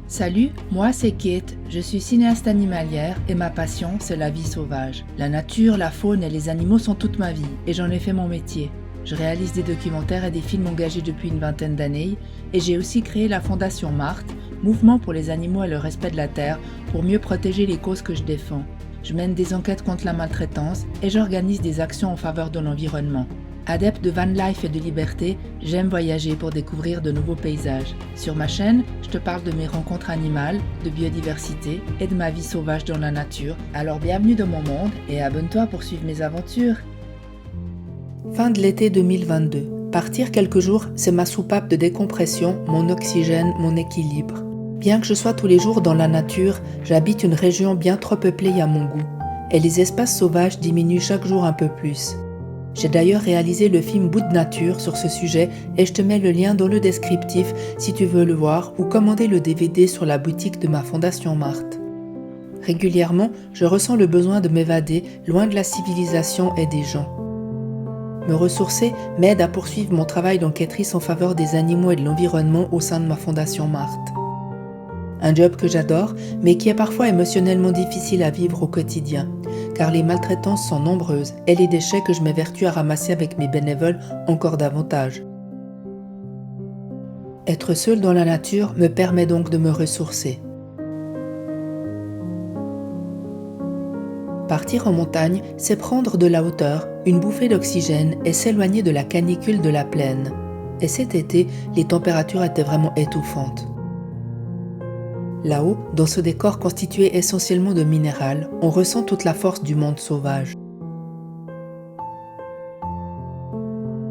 Salut, moi c'est Kate, je suis cinéaste animalière et ma passion c'est la vie sauvage. La nature, la faune et les animaux sont toute ma vie et j'en ai fait mon métier. Je réalise des documentaires et des films engagés depuis une vingtaine d'années et j'ai aussi créé la Fondation Marthe, mouvement pour les animaux et le respect de la terre pour mieux protéger les causes que je défends. Je mène des enquêtes contre la maltraitance et j'organise des actions en faveur de l'environnement. Adepte de van life et de liberté, j'aime voyager pour découvrir de nouveaux paysages. Sur ma chaîne, je te parle de mes rencontres animales, de biodiversité et de ma vie sauvage dans la nature. Alors bienvenue dans mon monde et abonne-toi pour suivre mes aventures. Fin de l'été 2022. Partir quelques jours, c'est ma soupape de décompression, mon oxygène, mon équilibre. Bien que je sois tous les jours dans la nature, j'habite une région bien trop peuplée à mon goût. Et les espaces sauvages diminuent chaque jour un peu plus. J'ai d'ailleurs réalisé le film Bout de nature sur ce sujet et je te mets le lien dans le descriptif si tu veux le voir ou commander le DVD sur la boutique de ma Fondation Marthe. Régulièrement, je ressens le besoin de m'évader loin de la civilisation et des gens. Me ressourcer m'aide à poursuivre mon travail d'enquêtrice en faveur des animaux et de l'environnement au sein de ma Fondation Marthe. Un job que j'adore, mais qui est parfois émotionnellement difficile à vivre au quotidien, car les maltraitances sont nombreuses et les déchets que je m'évertue à ramasser avec mes bénévoles encore davantage. Être seule dans la nature me permet donc de me ressourcer. Partir en montagne, c'est prendre de la hauteur, une bouffée d'oxygène et s'éloigner de la canicule de la plaine. Et cet été, les températures étaient vraiment étouffantes. Là-haut, dans ce décor constitué essentiellement de minéral, on ressent toute la force du monde sauvage.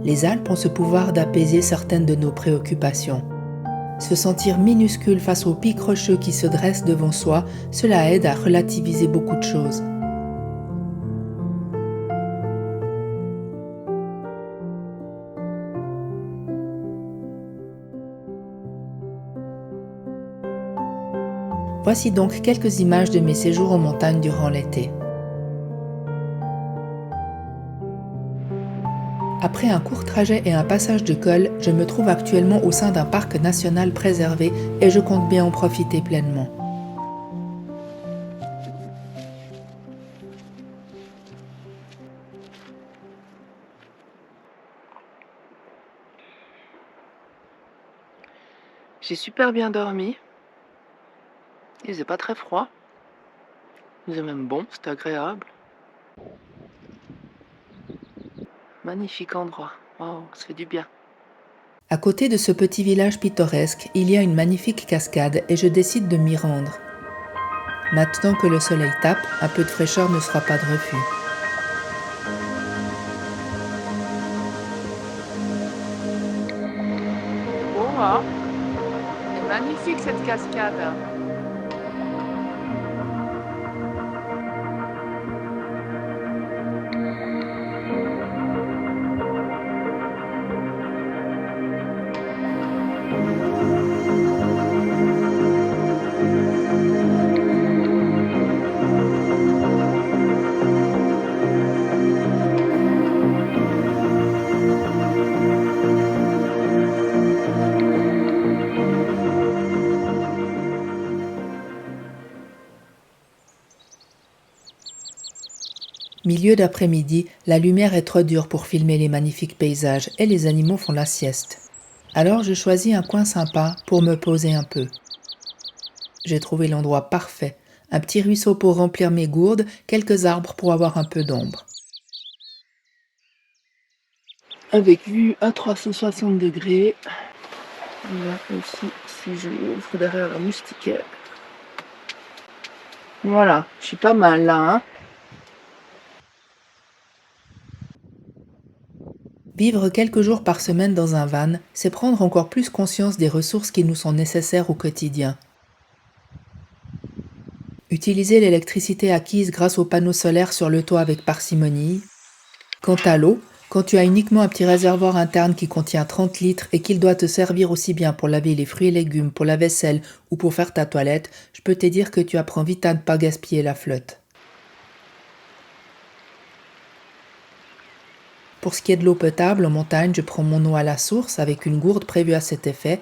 Les Alpes ont ce pouvoir d'apaiser certaines de nos préoccupations. Se sentir minuscule face aux pics rocheux qui se dressent devant soi, cela aide à relativiser beaucoup de choses. Voici donc quelques images de mes séjours en montagne durant l'été. Après un court trajet et un passage de col, je me trouve actuellement au sein d'un parc national préservé et je compte bien en profiter pleinement. J'ai super bien dormi. Il faisait pas très froid. Il faisait même bon, c'était agréable. Magnifique endroit. Wow, ça fait du bien. À côté de ce petit village pittoresque, il y a une magnifique cascade et je décide de m'y rendre. Maintenant que le soleil tape, un peu de fraîcheur ne sera pas de refus. Oh, hein. C'est magnifique cette cascade. Milieu d'après-midi, la lumière est trop dure pour filmer les magnifiques paysages et les animaux font la sieste. Alors je choisis un coin sympa pour me poser un peu. J'ai trouvé l'endroit parfait, un petit ruisseau pour remplir mes gourdes, quelques arbres pour avoir un peu d'ombre. Avec vue à 360 degrés, là aussi, si je l'ouvre derrière la moustiquaire. Voilà, je suis pas mal là, hein. Vivre quelques jours par semaine dans un van, c'est prendre encore plus conscience des ressources qui nous sont nécessaires au quotidien. Utiliser l'électricité acquise grâce aux panneaux solaires sur le toit avec parcimonie. Quant à l'eau, quand tu as uniquement un petit réservoir interne qui contient 30 litres et qu'il doit te servir aussi bien pour laver les fruits et légumes, pour la vaisselle ou pour faire ta toilette, je peux te dire que tu apprends vite à ne pas gaspiller la flotte. Pour ce qui est de l'eau potable, en montagne, je prends mon eau à la source avec une gourde prévue à cet effet.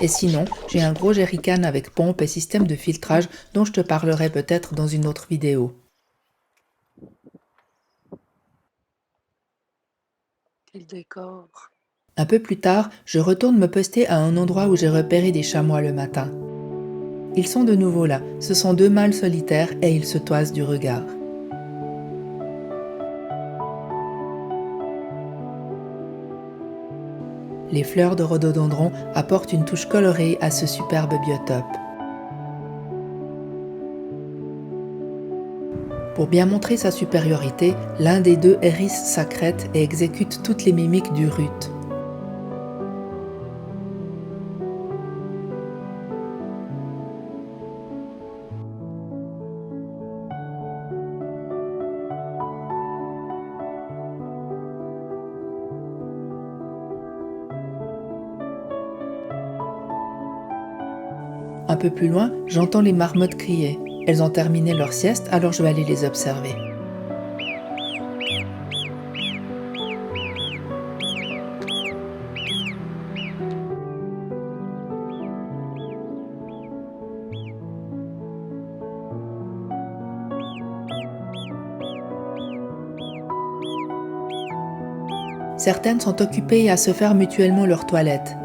Et sinon, j'ai un gros jerrycan avec pompe et système de filtrage dont je te parlerai peut-être dans une autre vidéo. Quel décor! Un peu plus tard, je retourne me poster à un endroit où j'ai repéré des chamois le matin. Ils sont de nouveau là, ce sont 2 mâles solitaires et ils se toisent du regard. Les fleurs de rhododendron apportent une touche colorée à ce superbe biotope. Pour bien montrer sa supériorité, l'un des deux hérisse sa crête et exécute toutes les mimiques du rut. Un peu plus loin, j'entends les marmottes crier. Elles ont terminé leur sieste, alors je vais aller les observer. Certaines sont occupées à se faire mutuellement leur toilette.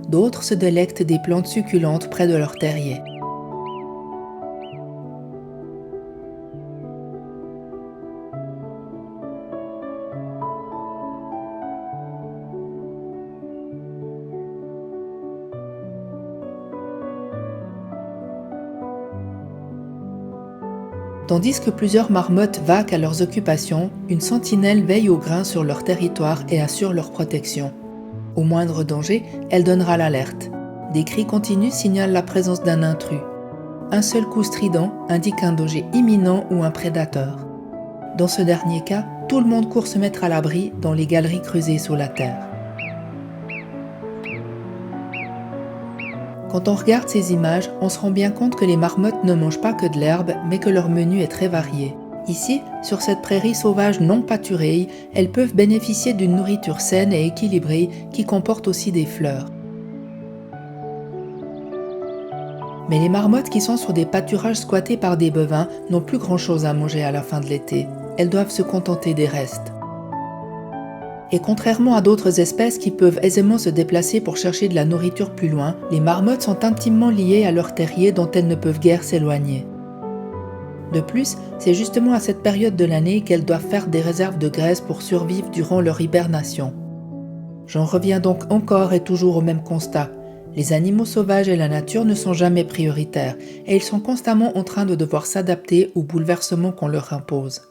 D'autres se délectent des plantes succulentes près de leur terrier. Tandis que plusieurs marmottes vaquent à leurs occupations, une sentinelle veille au grain sur leur territoire et assure leur protection. Au moindre danger, elle donnera l'alerte. Des cris continus signalent la présence d'un intrus. Un seul coup strident indique un danger imminent ou un prédateur. Dans ce dernier cas, tout le monde court se mettre à l'abri dans les galeries creusées sous la terre. Quand on regarde ces images, on se rend bien compte que les marmottes ne mangent pas que de l'herbe, mais que leur menu est très varié. Ici, sur cette prairie sauvage non pâturée, elles peuvent bénéficier d'une nourriture saine et équilibrée qui comporte aussi des fleurs. Mais les marmottes qui sont sur des pâturages squattés par des bovins n'ont plus grand-chose à manger à la fin de l'été. Elles doivent se contenter des restes. Et contrairement à d'autres espèces qui peuvent aisément se déplacer pour chercher de la nourriture plus loin, les marmottes sont intimement liées à leur terrier dont elles ne peuvent guère s'éloigner. De plus, c'est justement à cette période de l'année qu'elles doivent faire des réserves de graisse pour survivre durant leur hibernation. J'en reviens donc encore et toujours au même constat. Les animaux sauvages et la nature ne sont jamais prioritaires et ils sont constamment en train de devoir s'adapter aux bouleversements qu'on leur impose.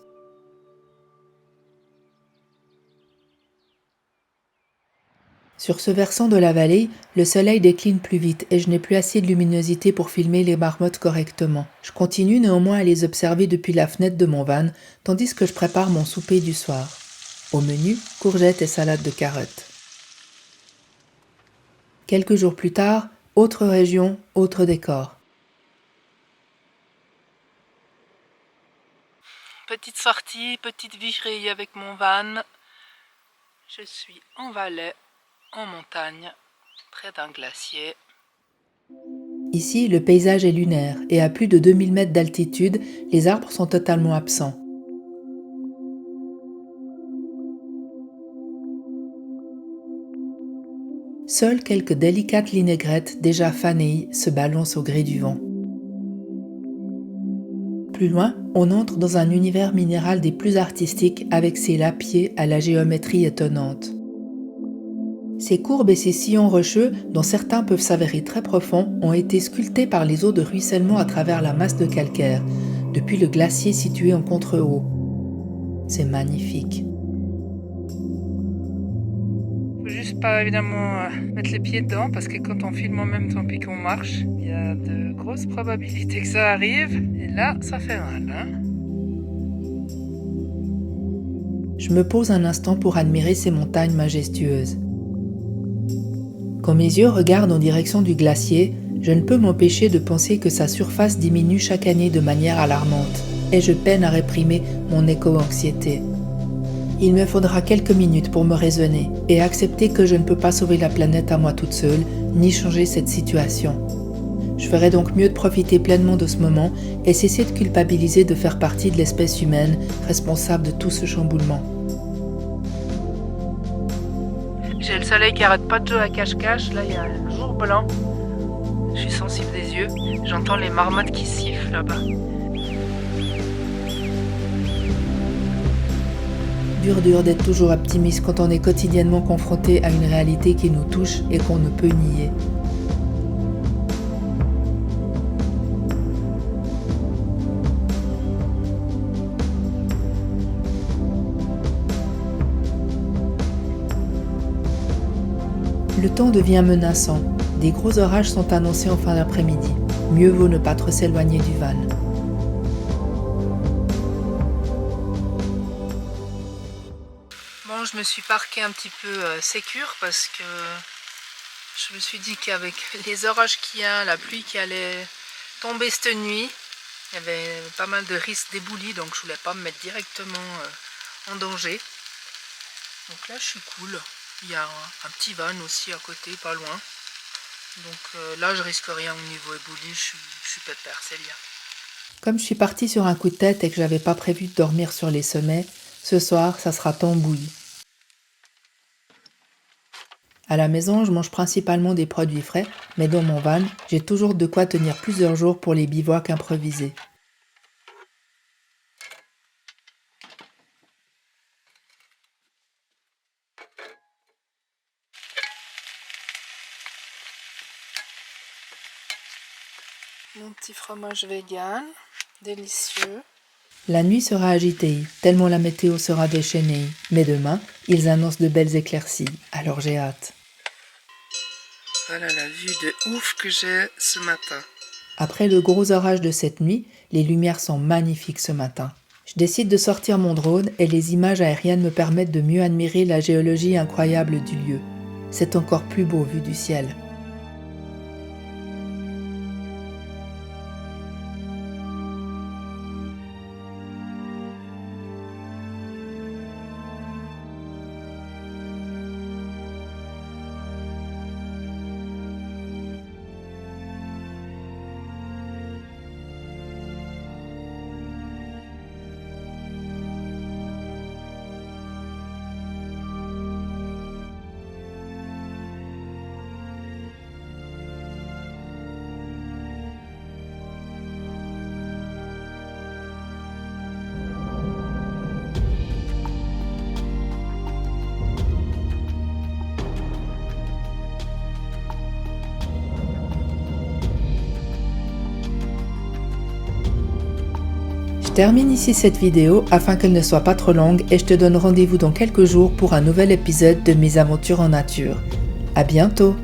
Sur ce versant de la vallée, le soleil décline plus vite et je n'ai plus assez de luminosité pour filmer les marmottes correctement. Je continue néanmoins à les observer depuis la fenêtre de mon van, tandis que je prépare mon souper du soir. Au menu, courgettes et salade de carottes. Quelques jours plus tard, autre région, autre décor. Petite sortie, petite vicherie avec mon van. Je suis en Valais, en montagne, près d'un glacier. Ici, le paysage est lunaire et à plus de 2000 mètres d'altitude, les arbres sont totalement absents. Seules quelques délicates linégrètes déjà fanées se balancent au gré du vent. Plus loin, on entre dans un univers minéral des plus artistiques avec ses lapiers à la géométrie étonnante. Ces courbes et ces sillons rocheux, dont certains peuvent s'avérer très profonds, ont été sculptés par les eaux de ruissellement à travers la masse de calcaire, depuis le glacier situé en contre-haut. C'est magnifique. Faut juste pas évidemment mettre les pieds dedans parce que quand on filme en même temps puis qu'on marche, il y a de grosses probabilités que ça arrive et là ça fait mal. Je me pose un instant pour admirer ces montagnes majestueuses. Quand mes yeux regardent en direction du glacier, je ne peux m'empêcher de penser que sa surface diminue chaque année de manière alarmante, et je peine à réprimer mon éco-anxiété. Il me faudra quelques minutes pour me raisonner et accepter que je ne peux pas sauver la planète à moi toute seule, ni changer cette situation. Je ferai donc mieux de profiter pleinement de ce moment et cesser de culpabiliser de faire partie de l'espèce humaine responsable de tout ce chamboulement. J'ai le soleil qui arrête pas de jouer à cache-cache, là il y a un jour blanc. Je suis sensible des yeux, j'entends les marmottes qui sifflent là-bas. Dur d'être toujours optimiste quand on est quotidiennement confronté à une réalité qui nous touche et qu'on ne peut nier. Le temps devient menaçant. Des gros orages sont annoncés en fin d'après-midi. Mieux vaut ne pas trop s'éloigner du van. Bon, je me suis parquée un petit peu sécure parce que je me suis dit qu'avec les orages qu'il y a, la pluie qui allait tomber cette nuit, il y avait pas mal de risques d'éboulis, donc je voulais pas me mettre directement en danger. Donc là, je suis cool. Il y a un petit van aussi à côté, pas loin. Donc là, je risque rien au niveau éboulis, je suis pépère, c'est bien. Comme je suis partie sur un coup de tête et que j'avais pas prévu de dormir sur les sommets, ce soir, ça sera tambouille. À la maison, je mange principalement des produits frais, mais dans mon van, j'ai toujours de quoi tenir plusieurs jours pour les bivouacs improvisés. Mon petit fromage vegan, délicieux. La nuit sera agitée, tellement la météo sera déchaînée, mais demain, ils annoncent de belles éclaircies, alors j'ai hâte. Voilà la vue de ouf que j'ai ce matin. Après le gros orage de cette nuit, les lumières sont magnifiques ce matin. Je décide de sortir mon drone et les images aériennes me permettent de mieux admirer la géologie incroyable du lieu. C'est encore plus beau vu du ciel. Je termine ici cette vidéo afin qu'elle ne soit pas trop longue et je te donne rendez-vous dans quelques jours pour un nouvel épisode de mes aventures en nature. À bientôt!